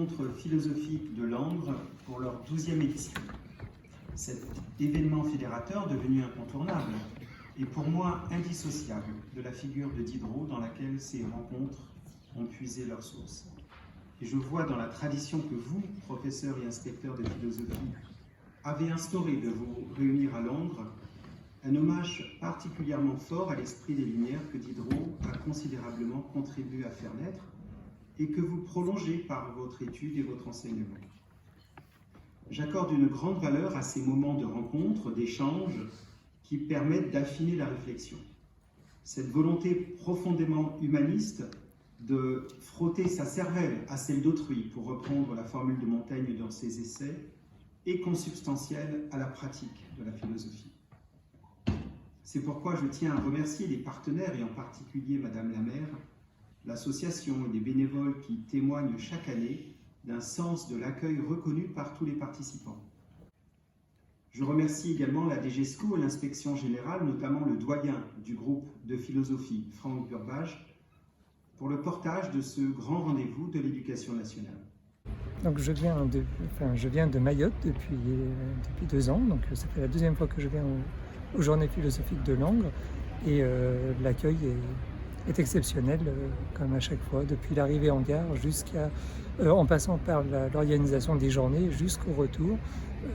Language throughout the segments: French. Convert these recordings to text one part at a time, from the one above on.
rencontres philosophiques de Langres pour leur 12e édition. Cet événement fédérateur, devenu incontournable, est pour moi indissociable de la figure de Diderot dans laquelle ces rencontres ont puisé leur source. Et je vois dans la tradition que vous, professeurs et inspecteurs de philosophie, avez instauré de vous réunir à Langres, un hommage particulièrement fort à l'esprit des Lumières que Diderot a considérablement contribué à faire naître et que vous prolongez par votre étude et votre enseignement. J'accorde une grande valeur à ces moments de rencontre, d'échange, qui permettent d'affiner la réflexion. Cette volonté profondément humaniste de frotter sa cervelle à celle d'autrui, pour reprendre la formule de Montaigne dans ses essais, est consubstantielle à la pratique de la philosophie. C'est pourquoi je tiens à remercier les partenaires, et en particulier Madame la maire, l'association et les bénévoles qui témoignent chaque année d'un sens de l'accueil reconnu par tous les participants. Je remercie également la DGESCO et l'inspection générale, notamment le doyen du groupe de philosophie, Franck Burbage, pour le portage de ce grand rendez-vous de l'éducation nationale. Donc je viens de Mayotte depuis 2 ans, donc ça fait la 2e fois que je viens aux Journées philosophiques de Langres, et l'accueil est exceptionnel, comme à chaque fois, depuis l'arrivée en gare en passant par l'organisation des journées jusqu'au retour.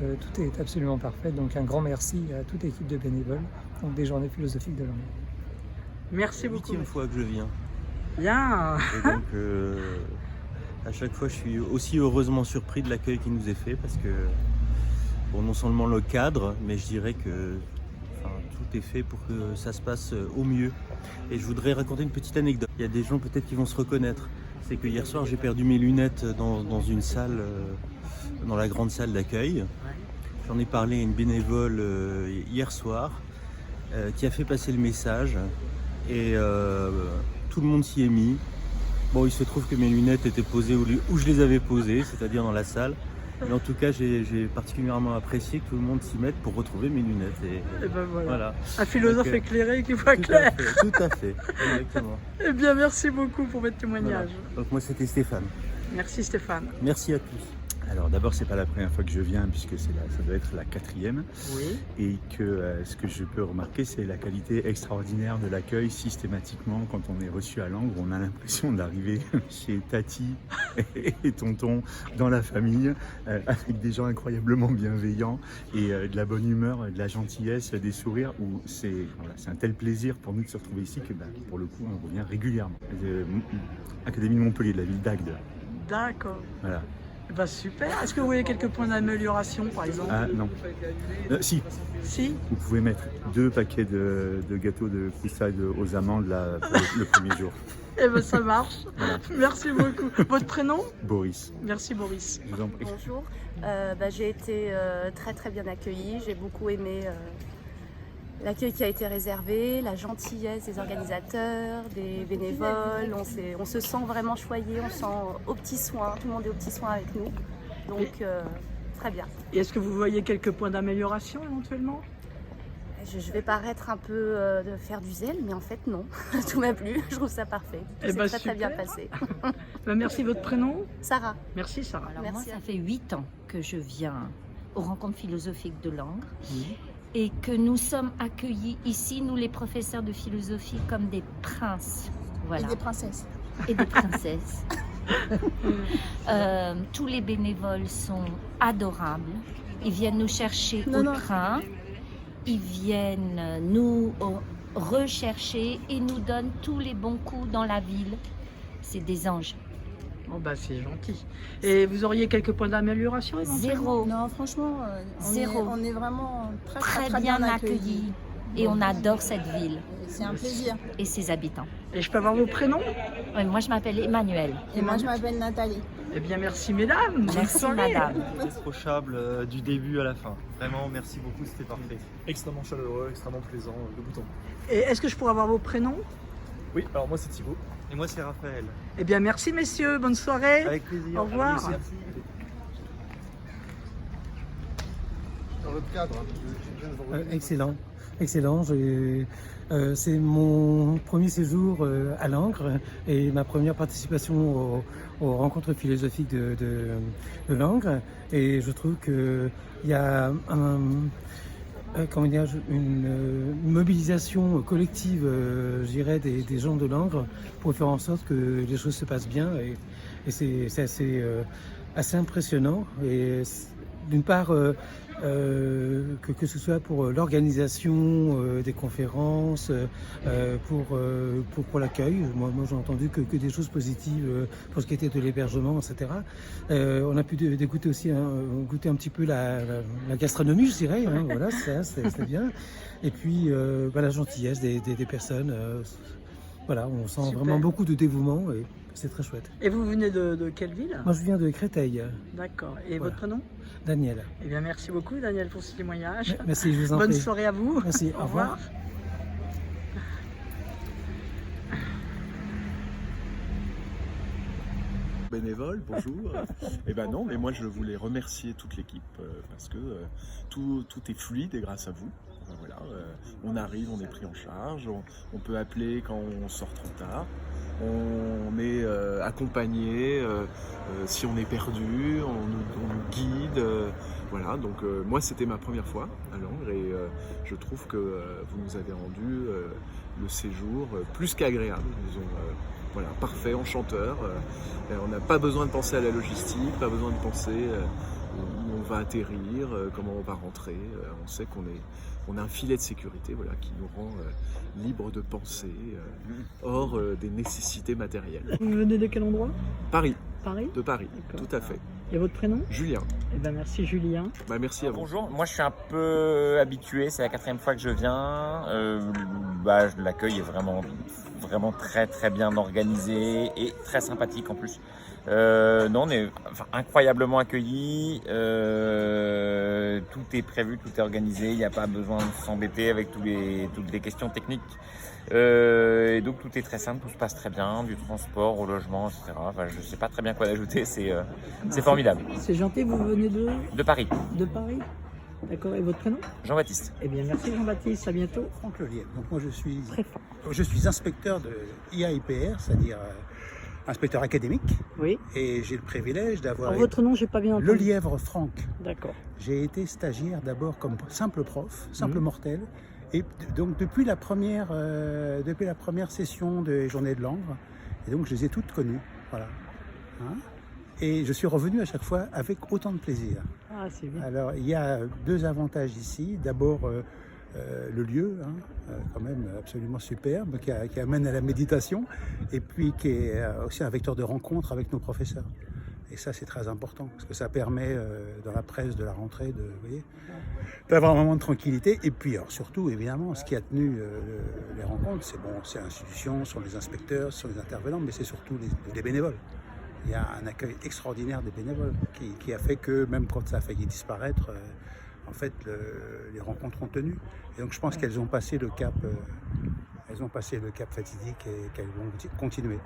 Tout est absolument parfait, donc un grand merci à toute l'équipe de bénévoles des Journées philosophiques de Langres. Merci beaucoup. C'est la 8e fois que je viens. Bien. Et donc, à chaque fois, je suis aussi heureusement surpris de l'accueil qui nous est fait, parce que, bon, non seulement le cadre, mais je dirais que tout est fait pour que ça se passe au mieux. Et je voudrais raconter une petite anecdote. Il y a des gens peut-être qui vont se reconnaître. C'est que hier soir, j'ai perdu mes lunettes dans une salle, dans la grande salle d'accueil. J'en ai parlé à une bénévole hier soir, qui a fait passer le message, et tout le monde s'y est mis. Bon, il se trouve que mes lunettes étaient posées où je les avais posées, c'est-à-dire dans la salle. Mais en tout cas, j'ai particulièrement apprécié que tout le monde s'y mette pour retrouver mes lunettes. Et ben voilà. Un philosophe éclairé qui voit clair. Tout à fait, exactement. Eh bien, merci beaucoup pour votre témoignage. Voilà. Donc moi, c'était Stéphane. Merci Stéphane. Merci à tous. Alors d'abord, c'est pas la première fois que je viens, puisque ça doit être la 4e. Oui. Et que ce que je peux remarquer, c'est la qualité extraordinaire de l'accueil. Systématiquement, quand on est reçu à Langres, on a l'impression d'arriver chez Tati et Tonton, dans la famille, avec des gens incroyablement bienveillants et de la bonne humeur, de la gentillesse, des sourires. C'est un tel plaisir pour nous de se retrouver ici que pour le coup, on revient régulièrement. Académie de Montpellier, de la ville d'Agde. D'accord. Voilà. Bah super. Est-ce que vous voyez quelques points d'amélioration, par exemple? Ah non. Si. Si. Vous pouvez mettre 2 paquets de gâteaux de croustilles aux amandes là, pour le premier jour. Eh bien, ça marche. Voilà. Merci beaucoup. Votre prénom? Boris. Merci Boris. Je vous en prie. Bonjour. J'ai été très bien accueillie. J'ai beaucoup aimé l'accueil qui a été réservé, la gentillesse des organisateurs, des bénévoles. On se sent vraiment choyé, on sent aux petits soins. Tout le monde est aux petits soins avec nous. Donc, très bien. Et est-ce que vous voyez quelques points d'amélioration éventuellement? Je vais paraître un peu de faire du zèle, mais en fait non, tout m'a plu, je trouve ça parfait. C'est très bien passé. Merci, votre prénom? Sarah. Merci Sarah. Alors moi, ça fait 8 ans que je viens aux rencontres philosophiques de Langres et que nous sommes accueillis ici, nous les professeurs de philosophie, comme des princes. Voilà. Et des princesses. Et des princesses. Tous les bénévoles sont adorables. Ils viennent nous chercher au train. Ils viennent nous rechercher et nous donnent tous les bons coups dans la ville. C'est des anges. Bon bah c'est gentil. Et vous auriez quelques points d'amélioration éventuellement? 0. Non, franchement, on est vraiment très bien accueillis. Et on adore cette ville. C'est un plaisir. Et ses habitants. Et je peux avoir vos prénoms? Oui, moi je m'appelle Emmanuel. Et moi je m'appelle Nathalie. Eh bien merci mesdames. Merci madame. Irréprochable du début à la fin. Vraiment, merci beaucoup, c'était parfait. Extrêmement chaleureux, extrêmement plaisant, de bout en bout. Et est-ce que je pourrais avoir vos prénoms? Oui, alors moi c'est Thibaut. Et moi, c'est Raphaël. Eh bien merci messieurs, bonne soirée. Avec plaisir. Au revoir. Merci. Dans votre cadre, excellent. excellent. C'est mon premier séjour à Langres et ma première participation aux rencontres philosophiques de Langres. Et je trouve qu'il y a une mobilisation collective, je dirais, des gens de Langres pour faire en sorte que les choses se passent bien. Et c'est assez impressionnant. Et d'une part, que ce soit pour l'organisation des conférences, pour l'accueil. Moi j'ai entendu que des choses positives pour ce qui était de l'hébergement, etc. On a pu goûter aussi, goûter un petit peu la gastronomie, je dirais. Voilà, c'est bien. Et puis la gentillesse des personnes. Voilà, on sent Super. vraiment beaucoup de dévouement et c'est très chouette. Et vous venez de quelle ville? Moi, je viens de Créteil. D'accord. Et Voilà. votre prénom? Daniel. Eh bien, merci beaucoup, Daniel, pour ce témoignage. Merci, je vous en Bonne prie. soirée à vous. Merci, au revoir. Bénévole, bonjour. Eh ben non, mais moi je voulais remercier toute l'équipe parce que tout est fluide et grâce à vous. Voilà, on arrive, on est pris en charge, on peut appeler quand on sort trop tard, on est accompagné si on est perdu, on nous guide. Voilà, donc moi c'était ma première fois à Langres et je trouve que vous nous avez rendu le séjour plus qu'agréable. Disons, voilà, parfait, enchanteur. On n'a pas besoin de penser à la logistique, pas besoin de penser où on va atterrir, comment on va rentrer. On sait qu'on a un filet de sécurité, voilà, qui nous rend libre de penser, hors des nécessités matérielles. Vous venez de quel endroit? Paris, Paris? de Paris, D'accord. tout à fait. Et votre prénom? Julien, Eh bien, merci, Julien. bah, merci à vous. Bonjour, moi je suis un peu habitué, c'est la 4e fois que je viens. L'accueil est vraiment très très bien organisé et très sympathique en plus. On est incroyablement accueillis, tout est prévu, tout est organisé, il n'y a pas besoin de s'embêter avec toutes les questions techniques. Et donc tout est très simple, tout se passe très bien, du transport au logement, etc. Je ne sais pas très bien quoi ajouter, c'est formidable. C'est gentil, vous venez De Paris, de Paris? D'accord, et votre prénom? Jean-Baptiste. Eh bien, merci Jean-Baptiste, à bientôt. Franck Lelièvre. Donc moi Très fort. je suis inspecteur de IAIPR, c'est-à-dire inspecteur académique, Oui. et j'ai le privilège d'avoir Alors, votre nom, j'ai pas bien entendu. Lelièvre Franck. D'accord. J'ai été stagiaire d'abord comme simple prof, simple Mhm. mortel, et donc depuis la première session des Journées de Langres, et donc je les ai toutes connues, voilà. Hein, et je suis revenu à chaque fois avec autant de plaisir. Ah, c'est bien. Alors, il y a deux avantages ici. D'abord, le lieu, quand même absolument superbe, qui amène à la méditation, et puis qui est aussi un vecteur de rencontre avec nos professeurs. Et ça, c'est très important, parce que ça permet, dans la presse de la rentrée, d'avoir un moment de tranquillité. Et puis, alors, surtout, évidemment, ce qui a tenu les rencontres, c'est l'institution, ce sont les inspecteurs, ce sont les intervenants, mais c'est surtout les bénévoles. Il y a un accueil extraordinaire des bénévoles qui a fait que même quand ça a failli disparaître, en fait, les rencontres ont tenu. Et donc je pense qu'elles ont passé le cap, fatidique et qu'elles vont continuer.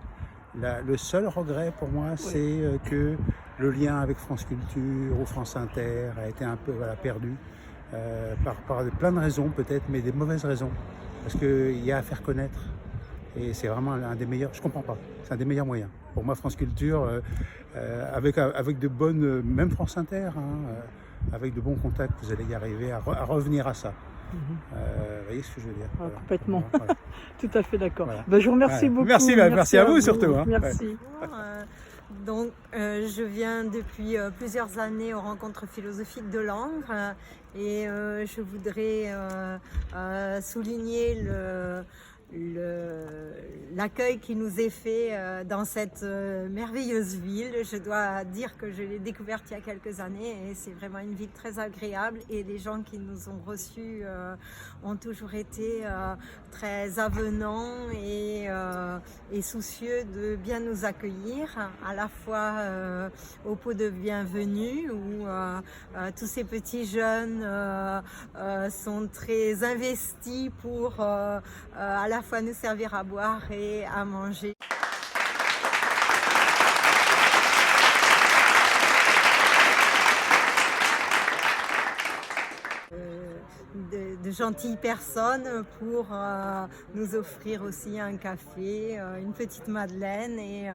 Le seul regret pour moi, c'est que le lien avec France Culture ou France Inter a été un peu perdu par plein de raisons peut-être, mais des mauvaises raisons. Parce qu'il y a à faire connaître. Et c'est vraiment un des meilleurs, je comprends pas, c'est un des meilleurs moyens. Pour moi, France Culture, avec de bonnes, même France Inter, avec de bons contacts, vous allez y arriver à revenir à ça. Vous voyez ce que je veux dire? Ah, Voilà. complètement. Voilà. Tout à fait d'accord. Voilà. Ben, je vous remercie Ouais. beaucoup. Merci à vous surtout. Merci. Donc, je viens depuis plusieurs années aux rencontres philosophiques de Langres et je voudrais souligner l'accueil qui nous est fait dans cette merveilleuse ville. Je dois dire que je l'ai découverte il y a quelques années et c'est vraiment une ville très agréable et les gens qui nous ont reçus ont toujours été très avenants et soucieux de bien nous accueillir, à la fois au pot de bienvenue où tous ces petits jeunes sont très investis pour à la fois nous servir à boire et à manger. De de gentilles personnes pour nous offrir aussi un café, une petite madeleine.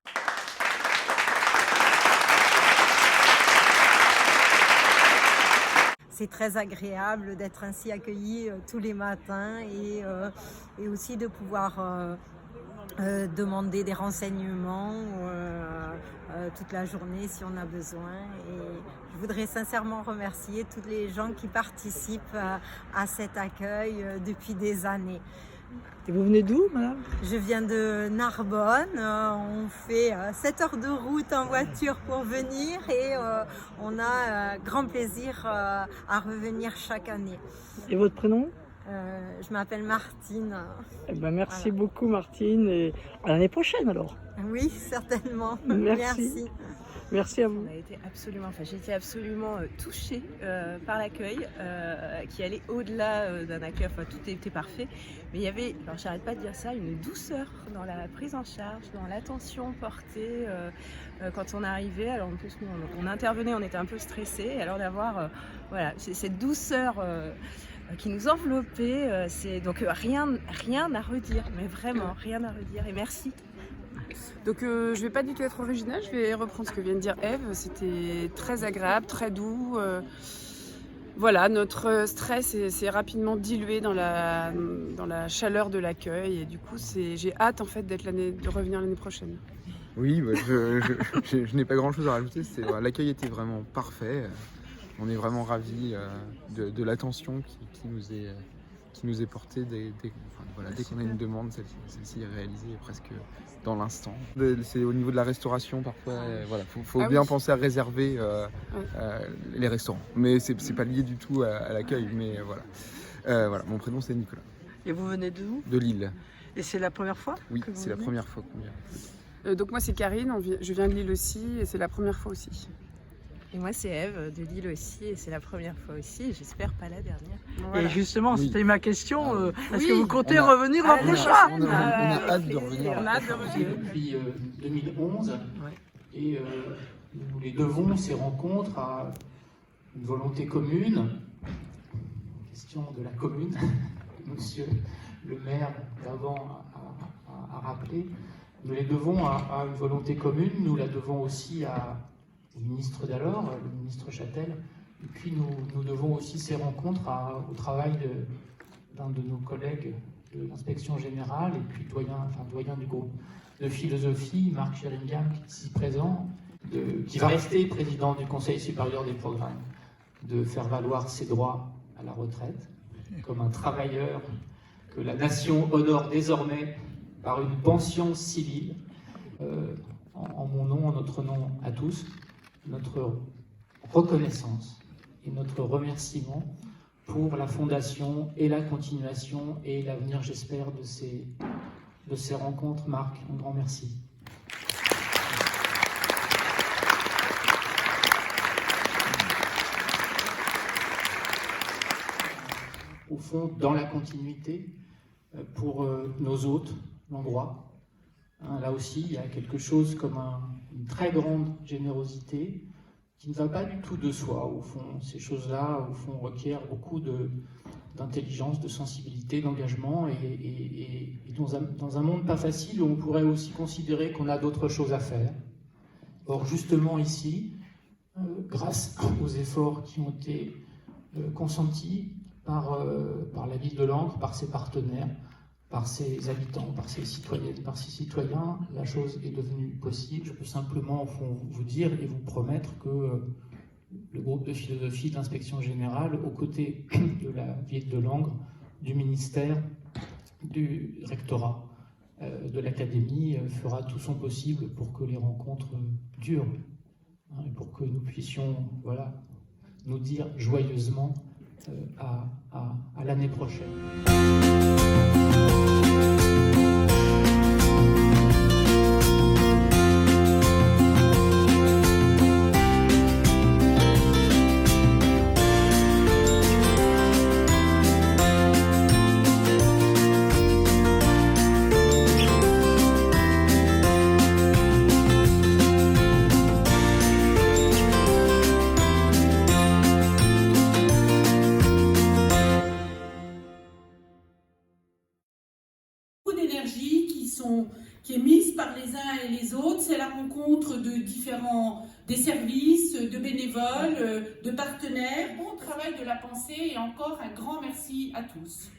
C'est très agréable d'être ainsi accueilli tous les matins et aussi de pouvoir demander des renseignements toute la journée si on a besoin. Et je voudrais sincèrement remercier tous les gens qui participent à cet accueil depuis des années. Et vous venez d'où, madame? Je viens de Narbonne. On fait 7 heures de route en voiture pour venir et on a grand plaisir à revenir chaque année. Et votre prénom? Je m'appelle Martine. Eh ben, merci beaucoup, Martine, et à l'année prochaine alors. Oui, certainement. Merci. Merci à vous. J'ai été absolument touchée par l'accueil qui allait au-delà d'un accueil, enfin tout était parfait, mais il y avait, alors j'arrête pas de dire ça, une douceur dans la prise en charge, dans l'attention portée quand on arrivait. Alors en plus nous on intervenait, on était un peu stressés, et alors d'avoir voilà, cette douceur qui nous enveloppait, c'est donc rien à redire, mais vraiment rien à redire, et merci. Donc je vais pas du tout être originale, je vais reprendre ce que vient de dire Ève. C'était très agréable, très doux. Voilà, notre stress s'est rapidement dilué dans la chaleur de l'accueil, et du coup j'ai hâte en fait de revenir l'année prochaine. Oui, bah, je n'ai pas grand chose à rajouter. L'accueil était vraiment parfait. On est vraiment ravis de l'attention qui nous est portée dès qu'on a une demande. Celle-ci est réalisée presque dans l'instant. C'est au niveau de la restauration parfois. Faut bien penser à réserver les restaurants. Mais c'est pas lié du tout à l'accueil. Mais voilà, mon prénom c'est Nicolas. Et vous venez d'où? De Lille. Et c'est la première fois? Oui, c'est la première fois qu'on vient. Donc moi c'est Karine, je viens de Lille aussi, et c'est la première fois aussi. Et moi c'est Ève de Lille aussi, et c'est la première fois aussi, et j'espère pas la dernière. Voilà. Et justement, c'était ma question, est-ce que vous comptez on revenir l'an prochain? On a hâte de revenir. On a hâte de revenir. Depuis 2011, et nous les devons ces rencontres à une volonté commune, question de la commune, monsieur le maire d'avant a rappelé. Nous les devons à une volonté commune, nous la devons aussi au ministre d'alors, le ministre Châtel, et puis nous devons aussi ces rencontres au travail d'un de nos collègues de l'inspection générale, et puis doyen du groupe de philosophie, Marc Sheringham, qui est ici présent, qui va rester président du Conseil supérieur des programmes, de faire valoir ses droits à la retraite, comme un travailleur que la nation honore désormais par une pension civile, en mon nom, en notre nom à tous, notre reconnaissance et notre remerciement pour la fondation et la continuation et l'avenir, j'espère, de ces rencontres. Marc, un grand merci. Au fond, dans la continuité, pour nos hôtes, l'endroit. Là aussi, il y a quelque chose comme une très grande générosité qui ne va pas du tout de soi, au fond. Ces choses-là, au fond, requièrent beaucoup d'intelligence, de sensibilité, d'engagement, et dans un monde pas facile où on pourrait aussi considérer qu'on a d'autres choses à faire. Or, justement ici, grâce aux efforts qui ont été consentis par la ville de Langres, par ses partenaires, par ses habitants, par ses citoyennes, par ses citoyens, la chose est devenue possible. Je peux simplement au fond, vous dire et vous promettre que le groupe de philosophie de l'inspection générale, aux côtés de la ville de Langres, du ministère, du rectorat, de l'académie, fera tout son possible pour que les rencontres durent, et pour que nous puissions nous dire joyeusement à l'année prochaine. d'énergie qui est mise par les uns et les autres. C'est la rencontre de des services, de bénévoles, de partenaires. Bon travail de la pensée et encore un grand merci à tous.